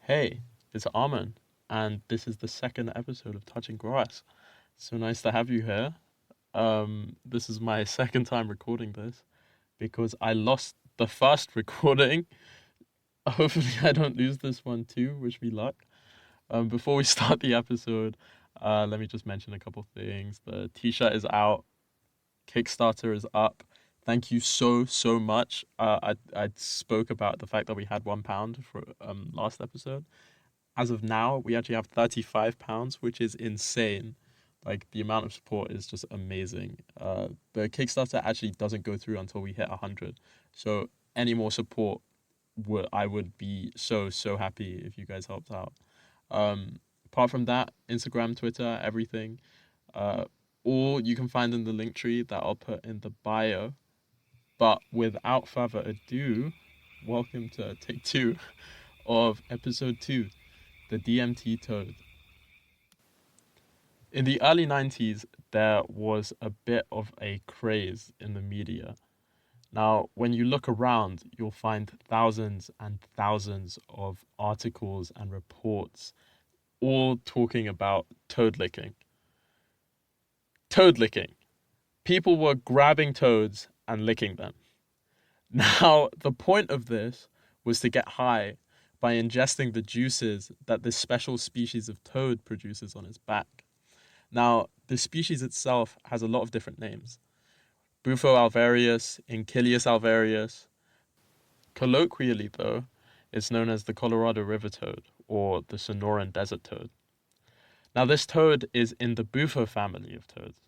Hey, it's Armin, and this is the second episode of Touching Grass. So nice to have you here. This is my second time recording this because I lost the first recording. Hopefully, I don't lose this one too. Wish me luck. Before we start the episode, let me just mention a couple things. The T-shirt is out. Kickstarter is up. Thank you so much. I spoke about the fact that we had £1 for last episode. As of now, we actually have £35, which is insane. Like the amount of support is just amazing. The Kickstarter actually doesn't go through until we hit 100. So any more support, I would be so happy if you guys helped out. Apart from that, Instagram, Twitter, everything. Uh, all you can find in the link tree that I'll put in the bio. But without further ado, welcome to take two of episode 2, the Dmt Toad. In the early 90s, there was a bit of a craze in the media. Now, when you look around, you'll find thousands and thousands of articles and reports all talking about toad licking. Toad licking. People were grabbing toads and licking them. Now, the point of this was to get high by ingesting the juices that this special species of toad produces on its back. Now, the species itself has a lot of different names. Bufo alvarius, Inchilius alvarius. Colloquially, though, it's known as the Colorado River toad or the Sonoran desert toad. Now, this toad is in the Bufo family of toads.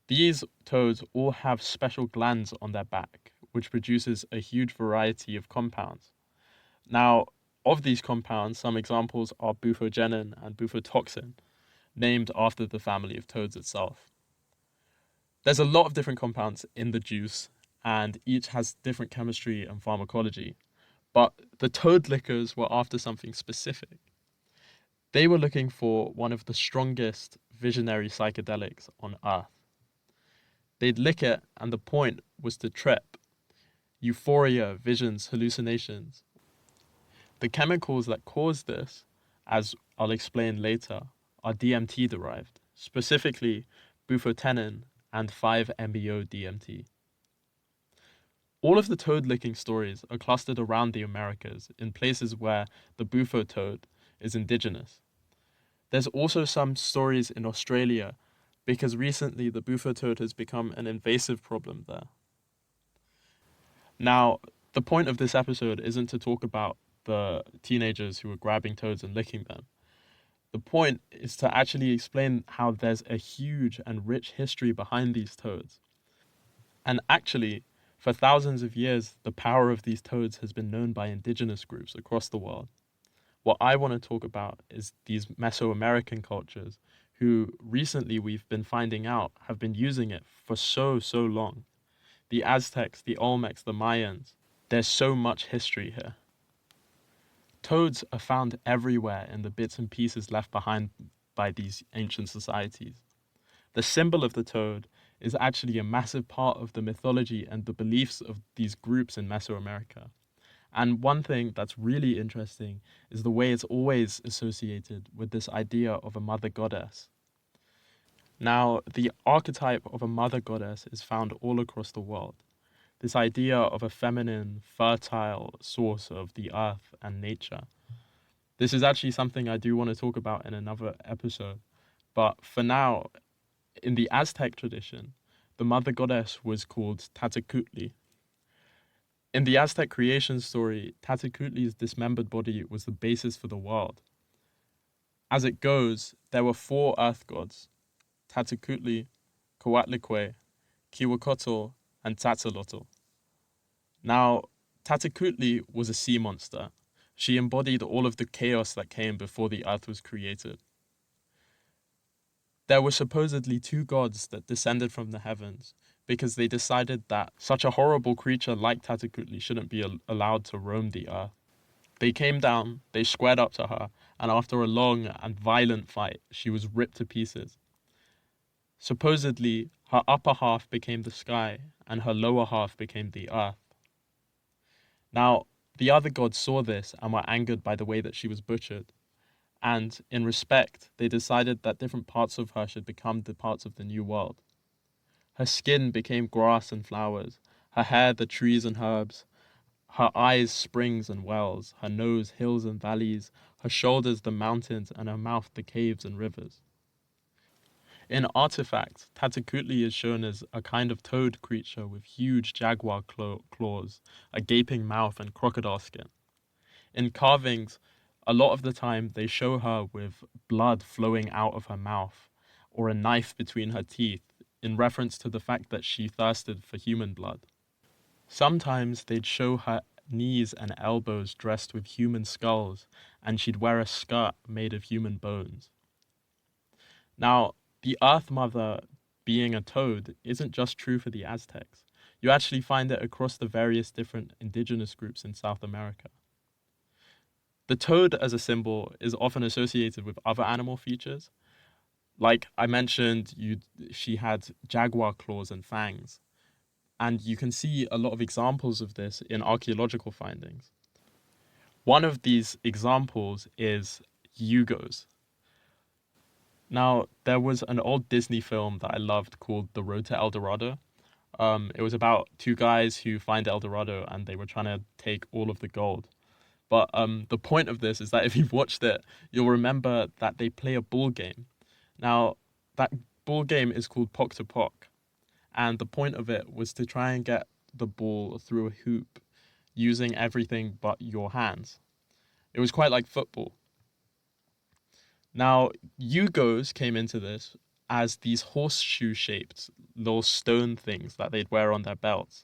These toads all have special glands on their back, which produces a huge variety of compounds. Now, of these compounds, some examples are bufogenin and bufotoxin, named after the family of toads itself. There's a lot of different compounds in the juice, and each has different chemistry and pharmacology. But the toad lickers were after something specific. They were looking for one of the strongest visionary psychedelics on Earth. They'd lick it, and the point was to trip. Euphoria, visions, hallucinations. The chemicals that cause this, as I'll explain later, are DMT derived, specifically bufotenin and 5-MeO DMT. All of the toad licking stories are clustered around the Americas in places where the bufo toad is indigenous. There's also some stories in Australia because recently the bufo toad has become an invasive problem there. Now, the point of this episode isn't to talk about the teenagers who were grabbing toads and licking them. The point is to actually explain how there's a huge and rich history behind these toads. And actually, for thousands of years, the power of these toads has been known by indigenous groups across the world. What I want to talk about is these Mesoamerican cultures who recently we've been finding out have been using it for so long. The Aztecs, the Olmecs, the Mayans. There's so much history here. Toads are found everywhere in the bits and pieces left behind by these ancient societies. The symbol of the toad is actually a massive part of the mythology and the beliefs of these groups in Mesoamerica. And one thing that's really interesting is the way it's always associated with this idea of a mother goddess. Now, the archetype of a mother goddess is found all across the world. This idea of a feminine, fertile source of the earth and nature. This is actually something I do want to talk about in another episode. But for now, in the Aztec tradition, the mother goddess was called Tatecutli. In the Aztec creation story, Tatecutli's dismembered body was the basis for the world. As it goes, there were 4 earth gods, Tatecutli, Coatlicue, Kiwakotl, and Tzatzelotl. Now, Tatecutli was a sea monster. She embodied all of the chaos that came before the earth was created. There were supposedly 2 gods that descended from the heavens because they decided that such a horrible creature like Tatecutli shouldn't be allowed to roam the earth. They came down, they squared up to her, and after a long and violent fight, she was ripped to pieces. Supposedly, her upper half became the sky, and her lower half became the earth. Now, The other gods saw this and were angered by the way that she was butchered, and in respect, they decided that different parts of her should become the parts of the new world. Her skin became grass and flowers, her hair the trees and herbs, her eyes springs and wells, her nose hills and valleys, her shoulders the mountains, and her mouth the caves and rivers. In artifacts, Tatakutli is shown as a kind of toad creature with huge jaguar claws, a gaping mouth, and crocodile skin. In carvings, a lot of the time they show her with blood flowing out of her mouth or a knife between her teeth in reference to the fact that she thirsted for human blood. Sometimes they'd show her knees and elbows dressed with human skulls, and she'd wear a skirt made of human bones. Now, the Earth Mother being a toad isn't just true for the Aztecs. You actually find it across the various different indigenous groups in South America. The toad as a symbol is often associated with other animal features. Like I mentioned, she had jaguar claws and fangs. And you can see a lot of examples of this in archaeological findings. One of these examples is Yugos. Now, there was an old Disney film that I loved called The Road to El Dorado. It was about two guys who find El Dorado and they were trying to take all of the gold. But the point of this is that if you've watched it, you'll remember that they play a ball game. Now, that ball game is called Pock to Pock. And the point of it was to try and get the ball through a hoop using everything but your hands. It was quite like football. Now, Yugos came into this as these horseshoe-shaped little stone things that they'd wear on their belts.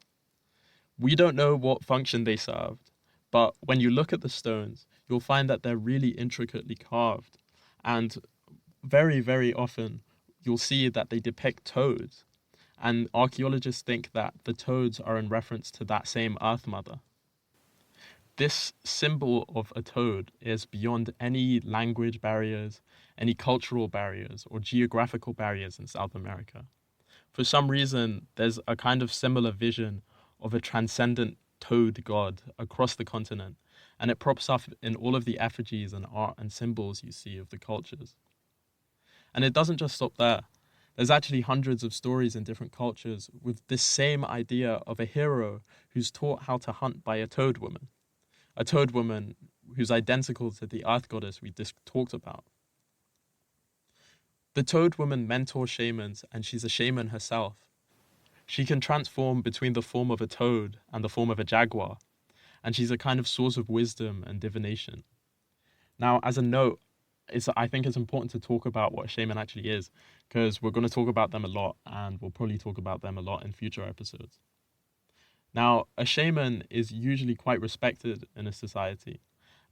We don't know what function they served, but when you look at the stones, you'll find that they're really intricately carved. And very, very often, you'll see that they depict toads. And archaeologists think that the toads are in reference to that same Earth Mother. This symbol of a toad is beyond any language barriers, any cultural barriers, or geographical barriers in South America. For some reason, there's a kind of similar vision of a transcendent toad god across the continent, and it props up in all of the effigies and art and symbols you see of the cultures. And it doesn't just stop there. There's actually hundreds of stories in different cultures with this same idea of a hero who's taught how to hunt by a toad woman. A toad woman who's identical to the earth goddess we just talked about. The toad woman mentors shamans, and she's a shaman herself. She can transform between the form of a toad and the form of a jaguar, and she's a kind of source of wisdom and divination. Now, as a note, I think it's important to talk about what a shaman actually is, because we're going to talk about them a lot, and we'll probably talk about them a lot in future episodes. Now, a shaman is usually quite respected in a society,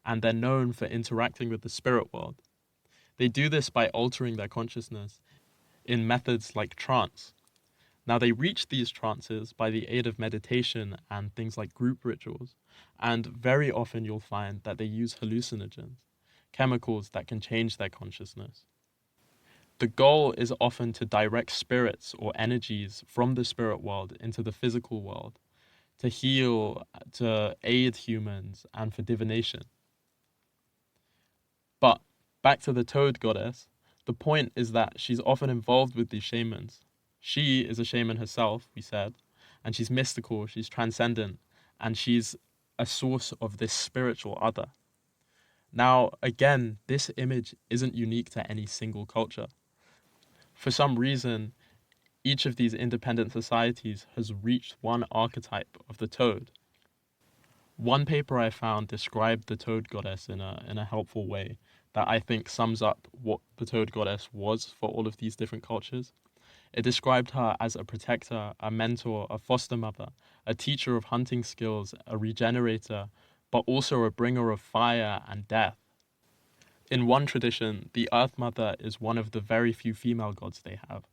and they're known for interacting with the spirit world. They do this by altering their consciousness in methods like trance. Now, they reach these trances by the aid of meditation and things like group rituals, and very often you'll find that they use hallucinogens, chemicals that can change their consciousness. The goal is often to direct spirits or energies from the spirit world into the physical world, to heal, to aid humans, and for divination. But back to the toad goddess, the point is that she's often involved with these shamans. She is a shaman herself, we said, and she's mystical, she's transcendent, and she's a source of this spiritual other. Now, again, this image isn't unique to any single culture. For some reason, each of these independent societies has reached one archetype of the toad. One paper I found described the toad goddess in a helpful way that I think sums up what the toad goddess was for all of these different cultures. It described her as a protector, a mentor, a foster mother, a teacher of hunting skills, a regenerator, but also a bringer of fire and death. In one tradition, the Earth Mother is one of the very few female gods they have.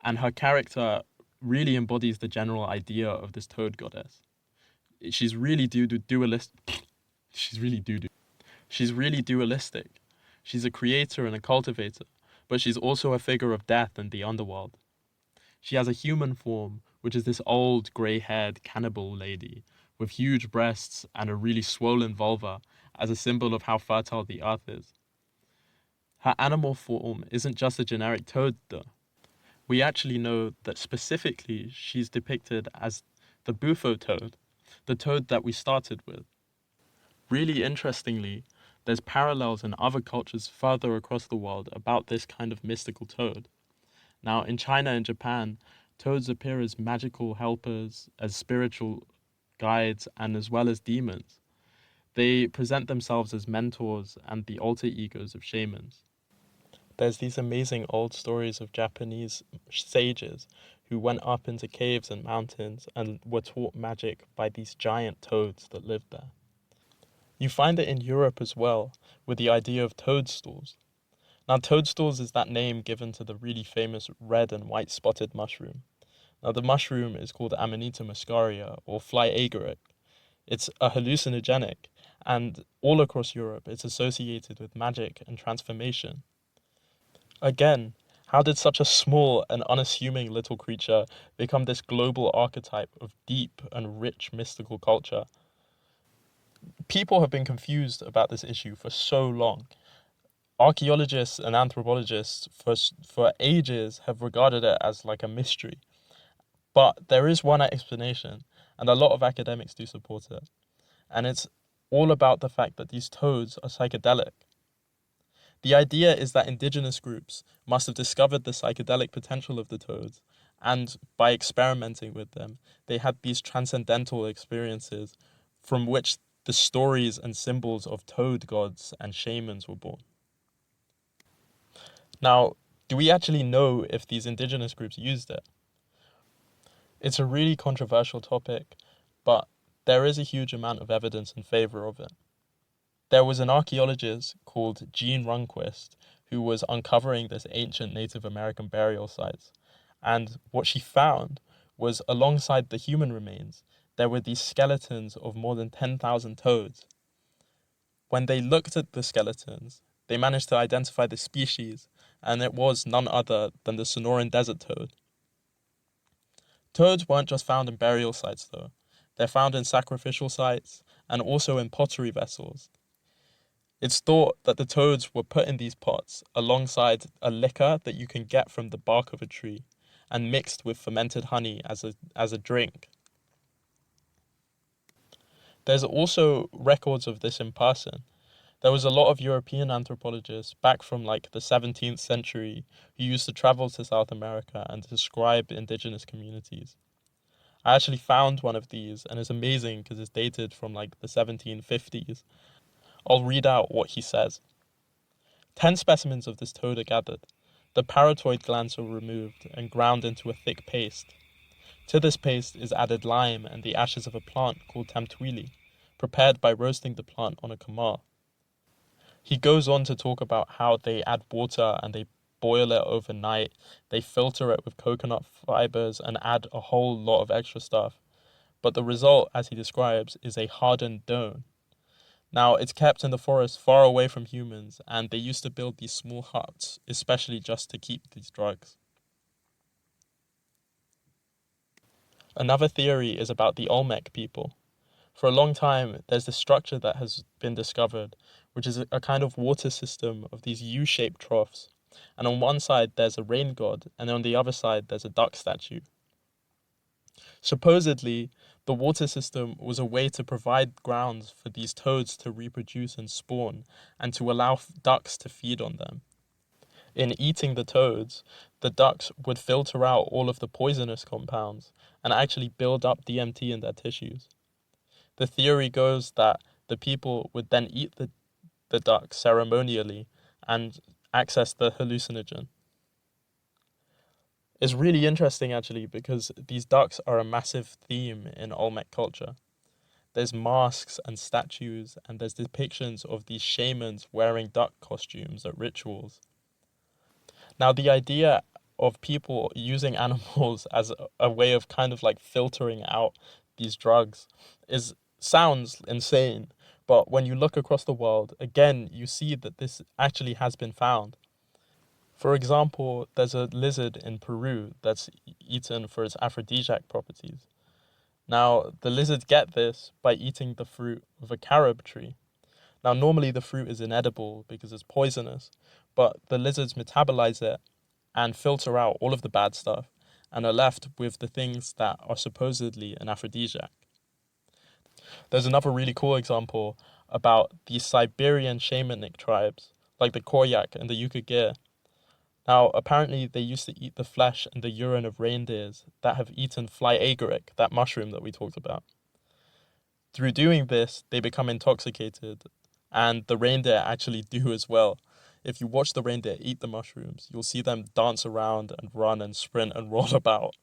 And her character really embodies the general idea of this toad goddess. She's really dualistic. She's really She's really dualistic. She's a creator and a cultivator, but she's also a figure of death and the underworld. She has a human form, which is this old grey-haired cannibal lady with huge breasts and a really swollen vulva as a symbol of how fertile the earth is. Her animal form isn't just a generic toad, though. We actually know that specifically she's depicted as the bufo toad, the toad that we started with. Really interestingly, there's parallels in other cultures further across the world about this kind of mystical toad. Now, in China and Japan, toads appear as magical helpers, as spiritual guides, and as well as demons. They present themselves as mentors and the alter egos of shamans. There's these amazing old stories of Japanese sages who went up into caves and mountains and were taught magic by these giant toads that lived there. You find it in Europe as well, with the idea of toadstools. Now, toadstools is that name given to the really famous red and white spotted mushroom. Now, the mushroom is called Amanita muscaria, or fly agaric. It's a hallucinogenic, and all across Europe it's associated with magic and transformation. Again, how did such a small and unassuming little creature become this global archetype of deep and rich mystical culture? People have been confused about this issue for so long. Archaeologists and anthropologists for ages have regarded it as like a mystery. But there is one explanation, and a lot of academics do support it. And it's all about the fact that these toads are psychedelic. The idea is that indigenous groups must have discovered the psychedelic potential of the toads, and by experimenting with them, they had these transcendental experiences from which the stories and symbols of toad gods and shamans were born. Now, do we actually know if these indigenous groups used it? It's a really controversial topic, but there is a huge amount of evidence in favor of it. There was an archaeologist called Jean Runquist who was uncovering this ancient Native American burial sites, and what she found was alongside the human remains, there were these skeletons of more than 10,000 toads. When they looked at the skeletons, they managed to identify the species, and it was none other than the Sonoran desert toad. Toads weren't just found in burial sites, though. They're found in sacrificial sites and also in pottery vessels. It's thought that the toads were put in these pots alongside a liquor that you can get from the bark of a tree and mixed with fermented honey as a drink. There's also records of this in person. There was a lot of European anthropologists back from like the 17th century who used to travel to South America and describe indigenous communities. I actually found one of these, and it's amazing because it's dated from like the 1750s. I'll read out what he says. 10 specimens of this toad are gathered. The parotoid glands are removed and ground into a thick paste. To this paste is added lime and the ashes of a plant called tamtwili, prepared by roasting the plant on a kamar. He goes on to talk about how they add water and they boil it overnight, they filter it with coconut fibers and add a whole lot of extra stuff. But the result, as he describes, is a hardened stone. Now, it's kept in the forest far away from humans, and they used to build these small huts, especially just to keep these drugs. Another theory is about the Olmec people. For a long time, there's this structure that has been discovered, which is a kind of water system of these U-shaped troughs. And on one side, there's a rain god, and on the other side, there's a duck statue. Supposedly, the water system was a way to provide grounds for these toads to reproduce and spawn, and to allow ducks to feed on them. In eating the toads, the ducks would filter out all of the poisonous compounds and actually build up DMT in their tissues. The theory goes that the people would then eat the duck ceremonially and access the hallucinogen. It's really interesting actually because these ducks are a massive theme in Olmec culture. There's masks and statues, and there's depictions of these shamans wearing duck costumes at rituals. Now, the idea of people using animals as a way of kind of like filtering out these drugs sounds insane, but when you look across the world, again, you see that this actually has been found. For example, there's a lizard in Peru that's eaten for its aphrodisiac properties. Now, the lizards get this by eating the fruit of a carob tree. Now, normally the fruit is inedible because it's poisonous, but the lizards metabolize it and filter out all of the bad stuff and are left with the things that are supposedly an aphrodisiac. There's another really cool example about the Siberian shamanic tribes, like the Koryak and the Yukagir. Now, apparently, they used to eat the flesh and the urine of reindeers that have eaten fly agaric, that mushroom that we talked about. Through doing this, they become intoxicated, and the reindeer actually do as well. If you watch the reindeer eat the mushrooms, you'll see them dance around and run and sprint and roll about.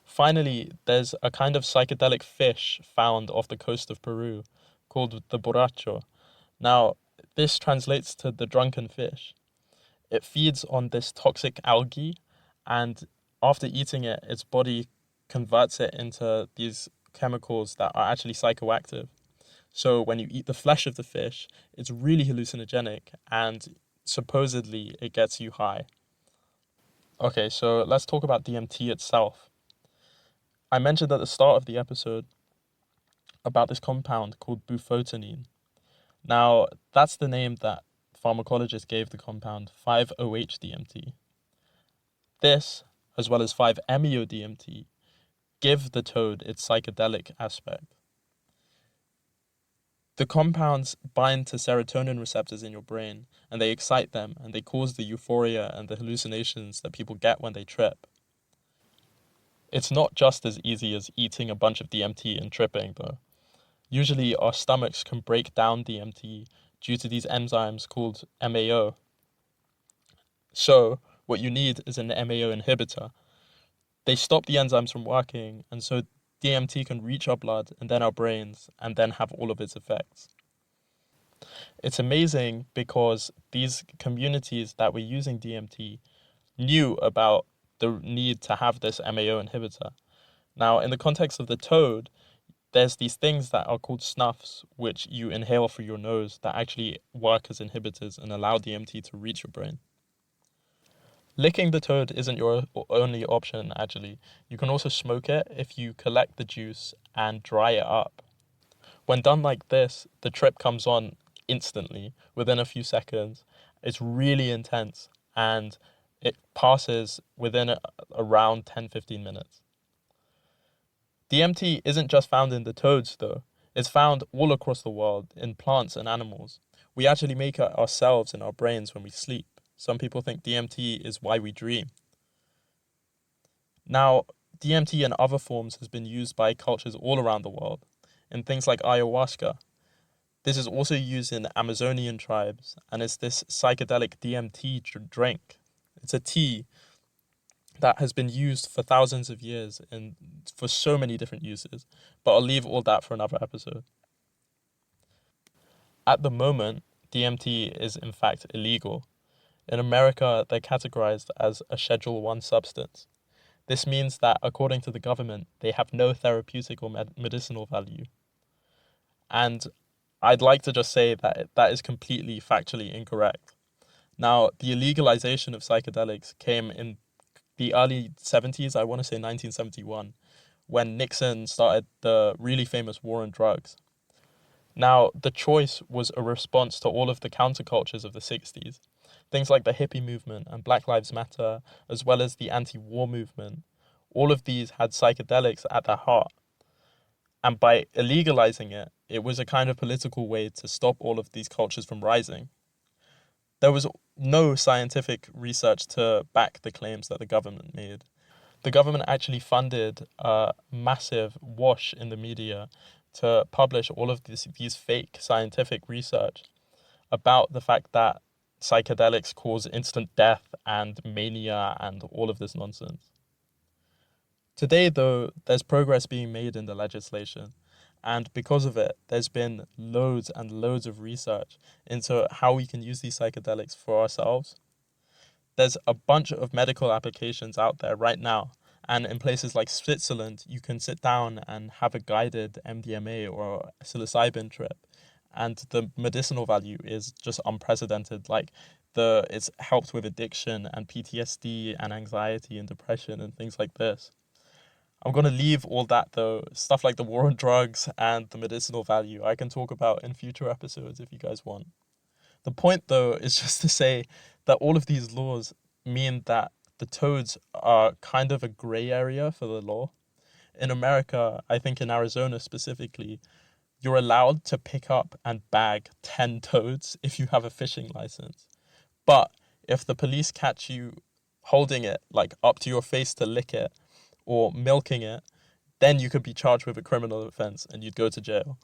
Finally, there's a kind of psychedelic fish found off the coast of Peru called the borracho. Now, this translates to the drunken fish. It feeds on this toxic algae, and after eating it, its body converts it into these chemicals that are actually psychoactive. So when you eat the flesh of the fish, it's really hallucinogenic and supposedly it gets you high. Okay, so let's talk about DMT itself. I mentioned at the start of the episode about this compound called bufotenine. Now, that's the name that pharmacologists gave the compound 5-OH-DMT. This, as well as 5-MeO-DMT, give the toad its psychedelic aspect. The compounds bind to serotonin receptors in your brain, and they excite them, and they cause the euphoria and the hallucinations that people get when they trip. It's not just as easy as eating a bunch of DMT and tripping, though. Usually, our stomachs can break down DMT due to these enzymes called MAO. So, what you need is an MAO inhibitor. They stop the enzymes from working, and so DMT can reach our blood and then our brains, and then have all of its effects. It's amazing because these communities that were using DMT knew about the need to have this MAO inhibitor. Now, in the context of the toad, there's these things that are called snuffs, which you inhale through your nose that actually work as inhibitors and allow DMT to reach your brain. Licking the toad isn't your only option, actually. You can also smoke it if you collect the juice and dry it up. When done like this, the trip comes on instantly, within a few seconds. It's really intense, and it passes within around 10-15 minutes. DMT isn't just found in the toads, though. It's found all across the world, in plants and animals. We actually make it ourselves in our brains when we sleep. Some people think DMT is why we dream. Now, DMT in other forms has been used by cultures all around the world, in things like ayahuasca. This is also used in Amazonian tribes, and it's this psychedelic DMT drink. It's a tea that has been used for thousands of years and for so many different uses, but I'll leave all that for another episode. At the moment, DMT is in fact illegal. In America, they're categorized as a Schedule 1 substance. This means that, according to the government, they have no therapeutic or medicinal value. And I'd like to just say that that is completely factually incorrect. Now, the illegalization of psychedelics came in the early 70s, I want to say 1971, when Nixon started the really famous war on drugs. Now, the choice was a response to all of the countercultures of the 60s. Things like the hippie movement and Black Lives Matter, as well as the anti-war movement. All of these had psychedelics at their heart. And by illegalizing it, it was a kind of political way to stop all of these cultures from rising. There was no scientific research to back the claims that the government made. The government actually funded a massive wash in the media to publish all of these fake scientific research about the fact that psychedelics cause instant death and mania and all of this nonsense. Today, though, there's progress being made in the legislation, and because of it, there's been loads and loads of research into how we can use these psychedelics for ourselves. There's a bunch of medical applications out there right now, and in places like Switzerland, you can sit down and have a guided MDMA or psilocybin trip, and the medicinal value is just unprecedented. Like it's helped with addiction and PTSD and anxiety and depression and things like this. I'm going to leave all that though, stuff like the war on drugs and the medicinal value, I can talk about in future episodes if you guys want. The point though is just to say that all of these laws mean that the toads are kind of a gray area for the law. In America, I think in Arizona specifically, you're allowed to pick up and bag 10 toads if you have a fishing license. But if the police catch you holding it like up to your face to lick it or milking it, then you could be charged with a criminal offense and you'd go to jail.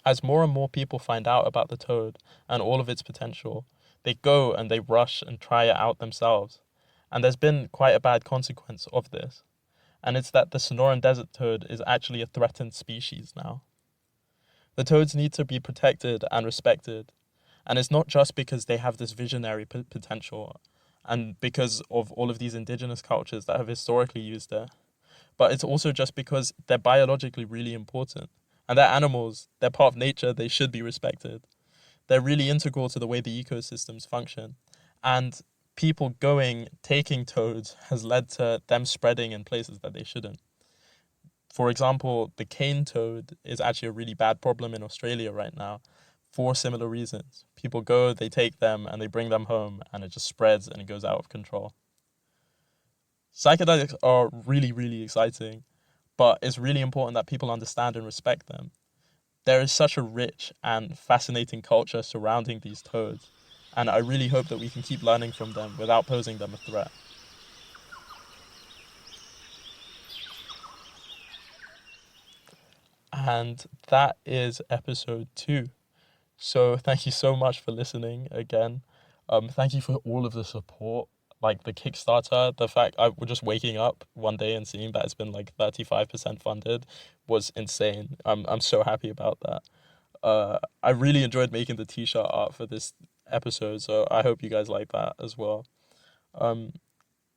As more and more people find out about the toad and all of its potential, they go and they rush and try it out themselves. And there's been quite a bad consequence of this. And it's that the Sonoran desert toad is actually a threatened species now. The toads need to be protected and respected. And it's not just because they have this visionary potential and because of all of these indigenous cultures that have historically used it, but it's also just because they're biologically really important. And they're animals, they're part of nature, they should be respected. They're really integral to the way the ecosystems function. And people taking toads has led to them spreading in places that they shouldn't. For example, the cane toad is actually a really bad problem in Australia right now for similar reasons. People go, they take them, and they bring them home, and it just spreads and it goes out of control. Psychedelics are really, really exciting, but it's really important that people understand and respect them. There is such a rich and fascinating culture surrounding these toads, and I really hope that we can keep learning from them without posing them a threat. And that is episode 2. So thank you so much for listening again. Thank you for all of the support, like the Kickstarter. The fact I was just waking up one day and seeing that it's been like 35% funded was insane. I'm so happy about that. I really enjoyed making the t-shirt art for this episode, so I hope you guys like that as well. Um,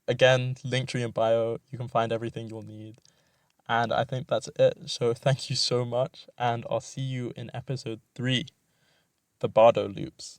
Again, Linktree in bio. You can find everything you'll need. And I think that's it. So thank you so much, and I'll see you in episode 3, the Bardo Loops.